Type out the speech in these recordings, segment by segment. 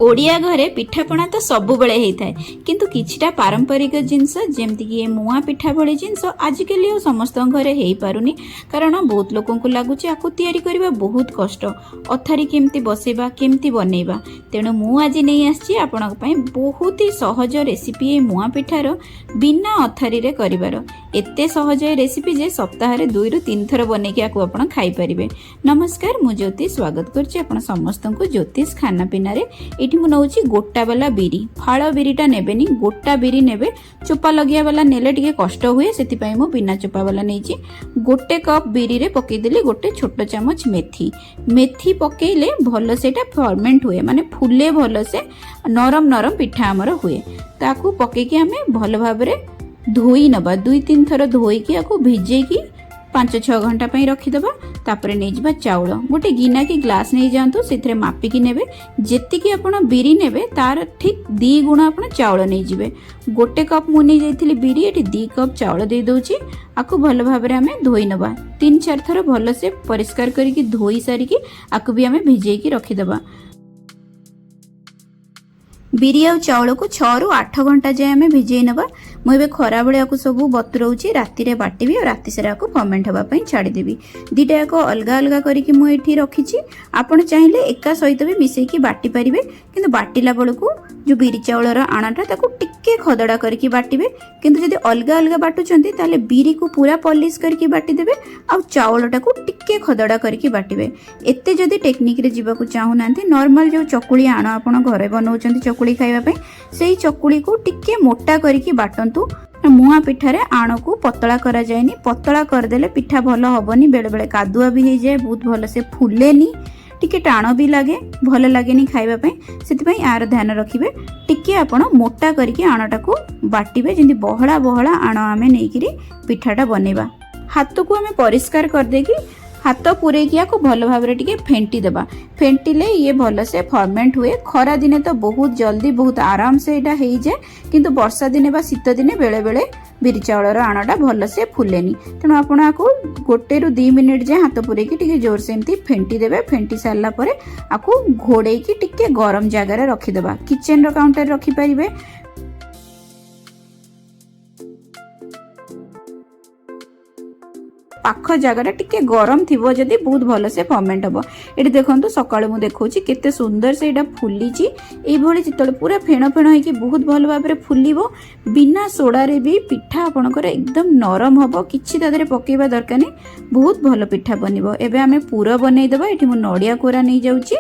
ओडिया घरे पिठापणा तो सब बेले होता है किंतु किछटा पारंपरिक जिनस जमती कि मुआ पिठा भली जिनस आजिकल समस्त घरे हो पारुनी कारण बहुत लोक लगुच आपको तैयारी करबा बहुत कष्ट अथारी केमती बसेबा केमती बनैबा तेणु मु आज नहीं आछि आपनक पई बहुत ही सहज रेसिपी मुआ पिठार बिना अथारी रे करिवार एते सहज रेसिपी जे सप्ताह रे 2 ରୁ 3 थर बने के आपन खाई परिबे। नमस्कार मु ज्योति स्वागत करछि आपन समस्त को ज्योतिष खाना पीना रे। एठी मु नउछि गोटा वाला बिरी फाळ बिरीटा नेबेनी गोटा बिरी नेबे चोपा लगिया वाला नेले टिके कष्ट हुए सेति पई मु बिना चोपा वाला नेछि। गोटे कप बिरी रे पकेइ देली गोटे छोटो चामच मेथी मेथी पकेइले भलो सेटा फर्मेंट हुए माने फुले भलो से नरम नरम पिठा हमर हुए ताकू पकेइ के हमें भलो भाबरे धोई नबा 2-3 थर धोईकी आपको भिजेकी 5-6 घंटा पई रखिदबा। तापरे नै जिबा चाउल गोटे गिना की ग्लास नै जांतु सेथरे मापिकी नेबे जेतिकी आपण बिरी नेबे तार ठीक 2 गुण आपण चाउल नै जिबे। गोटे कप मु नै जाइथिली बिरी एठी 2 कप चाउल दे दोछि आकु भलो भाबरे हमें धोई नबा 3-4 थर भलो से परिष्कार करिकी धोई सारिकी आकु भी हमें भिजेकी रखिदबा। बिरी आ चाउल को 6 ରୁ 8 घंटा जाए हमें भिजे नबा। मुझे खरा बेले आपको सब बतुराऊँ राति रे बाटिबी और राति सारा आपको फर्मेंट होगा छाड़देवी दुटा याक अलग अलग करके मुझे रखी आपड़ चाहिए एका सहित भी मिसेकी बाटी पारे कि बाटिला बेलू जो बिरी चाउलर आणाटा ताको टिके खदड़ा करके बाटिबे किंतु जदि अलग अलग बाटुचंती ताले बिरी को पूरा पॉलिश करके बाटी देबे आ चाउलटा को टिके खदड़ा करके बाटिबे। एते जदि टेक्निक रे जीवा को चाहू नांती नॉर्मल जो चकुली आण आपण घरे बनाउचंती चकुली खाइबा पई सेही चकुली को टिके मोटा करके बाटंतु। मुआ पिठारे आण को पतला करा जायनी पतला करदेले पिठा भल हबनी बेले बेले कादुआ भी हो जाए बहुत भल से फुलेनी टिके टाण भी लगे भल लगेनी खाइबा पई सेति यार ध्यान रखिबे टिके आपण मोटा करके आणटा को बाटिबे जेंति बहळा बहळा आण आमे नेकिरी पिठाटा बनेबा। हाथ को आमे परिष्कार कर देकी हाथ पूरे किया को भल भाबरे टिके फेंटी देबा फेंटिले ये भल से फर्मेंट हुए। खरा दिने तो बहुत जल्दी बहुत आराम से एटा हेई जाए किंतु वर्षा दिने बा शीत दिने बेले बेले बिरी चाउलर आणाटा भल से फुलेनी तेणु आपण आको 1 ରୁ 2 मिनिट जाए हाथ पूरे की टिके जोर से एमती फेंटी देबे। फेंटी सारला परे आको घोड़े की टिके गरम जगह रे रखी देबा किचन रो काउंटर रखी परिबे। पाख जगह टिके गरम थिबो जदि बहुत भल से फर्मेंट हबो। एठी देखंतु सकाळे मु देखौची केते सुंदर से एटा फुलीची एई भली जितले पूरा फेण फेण होई कि बहुत भल भाबरे फुलीबो बिना सोडा रे भी पिठा आपनकर एकदम नरम हबो किछि तादरे पकेबा दरकार नै बहुत भल पिठा बनिबो। एबे हमें पूरा बनै देबा। एठी मु नडिया कोरा नै जाउची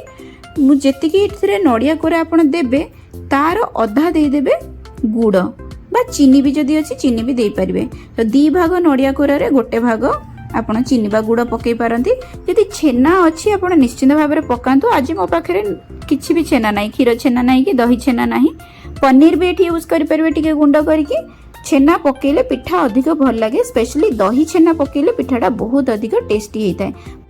मु जेतिकी इथरे नडिया कोरा आपण देबे तार अधा दे देबे गुड़ बा चीनी भी जदि अछि चीनी भी दे परिबे। तो 2 भाग नडिया कोरा रे गोटे भाग आपण चीनी बा गुड़ पकई पारती। यदि छेना अच्छी आपण निश्चित भाव में पकातु। आज मो पाखे किसी भी छेना ना क्षीर छेना ना कि दही छेना ना पनीर भी ये यूज करें गुंड करके छेना पकेले पिठा अधिक भल लगे स्पेशली दही छेना पकेले पिठाटा बहुत अधिक टेस्टी होता है।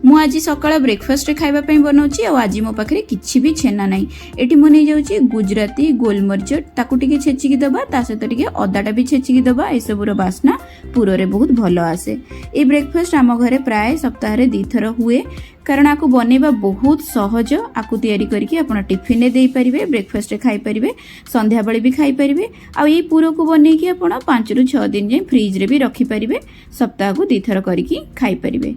मु आज सकाळ ब्रेकफास्ट रे खाइबा पई बनाउची आ आज मो पाखरे किछि भी छेना नाही। एठी मु नै जाउची गुजराती गोलमरिच ताकू टिके छेचिकी दबा ता सहित टिके अदाटा भी छेचिकी दबा ए सबुर बास्ना पूरो रे बहुत भलो आसे। ए ब्रेकफास्ट आम घरे प्राय सप्ताह रे 2 थर हुए कारण आकु बनेबा बहुत सहज। आकु तैयारी करके आपण टिफिन रे देई परिबे ब्रेकफास्ट रे खाई परिबे संध्या बेले भी खाई परिबे आ ए पूरो को बनै कि आपण 5 ରୁ 6 दिन जे फ्रिज रे भी रखी परिबे सप्ताह को 2 थर करके खाई परिबे।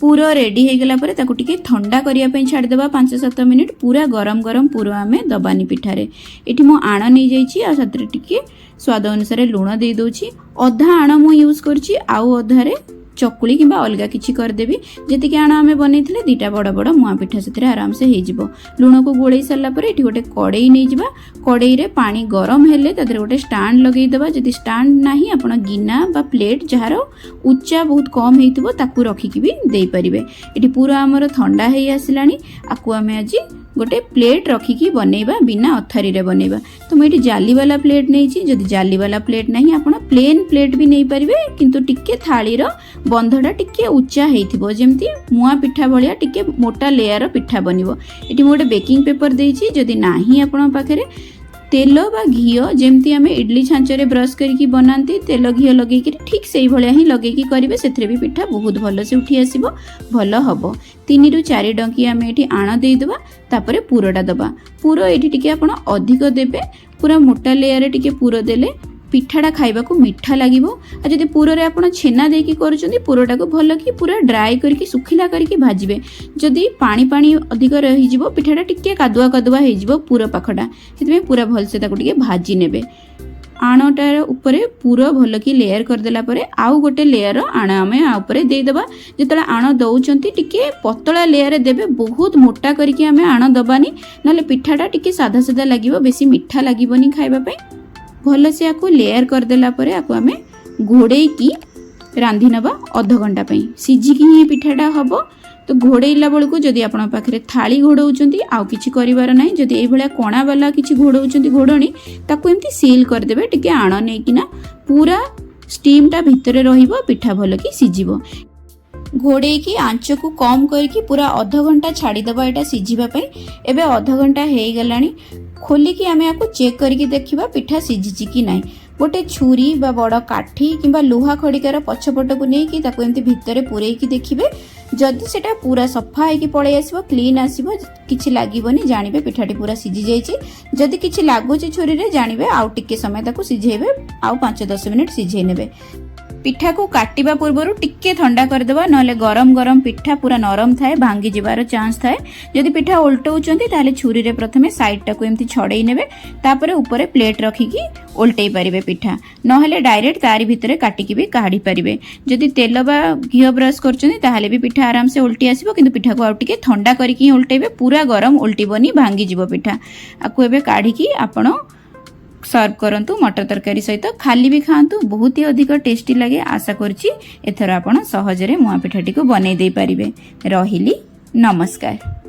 पूरा रेडी हो गला परे ताकू टिके ठंडा करिया पई छाड़ देबा 5-7 मिनिट पूरा गरम गरम पूरा आमे दबानी पिठारे। एठी मो आण नै जाईची आ सतरे टिके स्वाद अनुसार लूण दे दोची अधा आण मो यूज करची आउ अधारे चकुली किंबा अलगा किछि कर देबी जेति के आण आमे बनेथिले 2टा बड़ बड़ मुआ पिठा सेतरे आराम से हे जिवो। लूण को गोळेई सरला परे एठी गोटे कड़ेई नै जिबा कड़ेई रे पानी गरम हेले तादरे गोटे स्टैंड लगेई देबा। जदि स्टैंड नाही आपण गिना बा प्लेट जहार उच्चा बहुत कम हेइतबो ताकू रखी कि भी देई परिबे। एठी पूरा हमर ठंडा हेई आसिलानी आकू आमे आज गोटे प्लेट रखिकी बनैबा बिना अथारी रे बनैबा। तो मुझे जाली वाला प्लेट नहीं जदि जाली वाला प्लेट नहीं आपण प्लेन प्लेट भी नहीं पारिबे किंतु टिके थाली रो बंधटा टिके उच्चा हेइथिबो जेमती मुआ पिठा भलिया टिके मोटा लेयर पिठा बनिबो। एठी मोटे बेकिंग पेपर देइची जदि नाही आपण पाखरे तेल बा घी जमती आम इडली छांचरे ब्रश करके बनाती तेल घी लगे ठीक से भाया ही लगे करेंगे से भी पिठा बहुत भल से उठी आसो भल हम 3 ରୁ 4 डंकी आम ये आण देदेबा तापर पुरटा दबा पुर ये आप अधिक देवे पूरा मोटा लेयर टे पुर देले पिठाटा खाइबा को मीठा लगे जदि पुर रे आप छेना देकी करुँच पुरटा को भल कि पूरा ड्राए करके सुखिला करके भाजबे जदि पानी पानी अधिक रही पिठाटा टिके कादुआ कादुआ हो पुर पाखटा से पूरा भलसे टिके भाजी नेबे आणटार उपरे पूरा भल कि लेयर करदेला परे आउ गोटे लेयर आण आम उपरे देदेबा जिते आण दौरान टिके पतला लेयर देबे बहुत मोटा करके आम आण दबानी ना पिठाटा टिके साधा साधा लगे बेसी मीठा लगेनि खाइबा भल से आपको लेयर करदेला परे आपको आम घोड़े की रांधि नबा अध घंटा सिझिकी ही पिठाटा हम तो घोड़ेला बेलू जदि आप पाखे थाली घोड़ौंट आउ कि कर ना जदि ये कणा वाला किसी घोड़ौंट घोड़णी ताकू एमती सील करदे टिके आण नहीं पूरा स्टीमटा भितर रहिबो पिठा भल कि सिझिबो घोड़े की आंच को कम करके पूरा अध घंटा छाड़ीदबा यहाँ सिझापी एवं अध घंटा हो गलानी खोलिकी आम आपको चेक करके देखा पिठा सिझी कि ना गोटे छुरी बा बड़ काठी किंबा लुहा खड़िकार पछपट को लेकिन एमती भितर पूरेकी देखिए जदि सेटा पूरा सफा होगी पलि आसो क्लीन आसो किसी लगे जानवे पिठाटी पूरा सिझी जाइए जदि किसी लगुच छुरी रे जानवे आउ टिके समय ताको सिझेबे आउ 5-10 मिनिट सिझे नेबे पिठा को काटिबा पूर्व टिके ठंडा करदेबा नले गरम गरम पिठा पूरा नरम थाए भांगी जिबार चांस थाए जदि पिठा उल्टौचंती ताले छुरी रे प्रथमे साइडटा को एमती छड़ेई नेबे तापरे ऊपर प्लेट रखिकी उल्टै पारिबे पिठा नहले डायरेक्ट तारी भितरे काटिकी भी काढ़ी पारिबे जदि तेल बा घी ब्रश करचंती ताहाले भी पिठा आराम से उल्टी आसीबो किंतु पिठा को आउ टिके ठंडा करके उल्टेबे पूरा गरम उल्टीबनी भांगी जिवो पिठा आकु एबे काढ़ीकी आपण सर्व करंतु मटर तरकारी सहित खाली भी खातु बहुत ही अधिक टेस्टी लगे आशा करछि एथर आपण सहजरे मुआ पिठाटी को बनै दे पारिबे रहिली नमस्कार।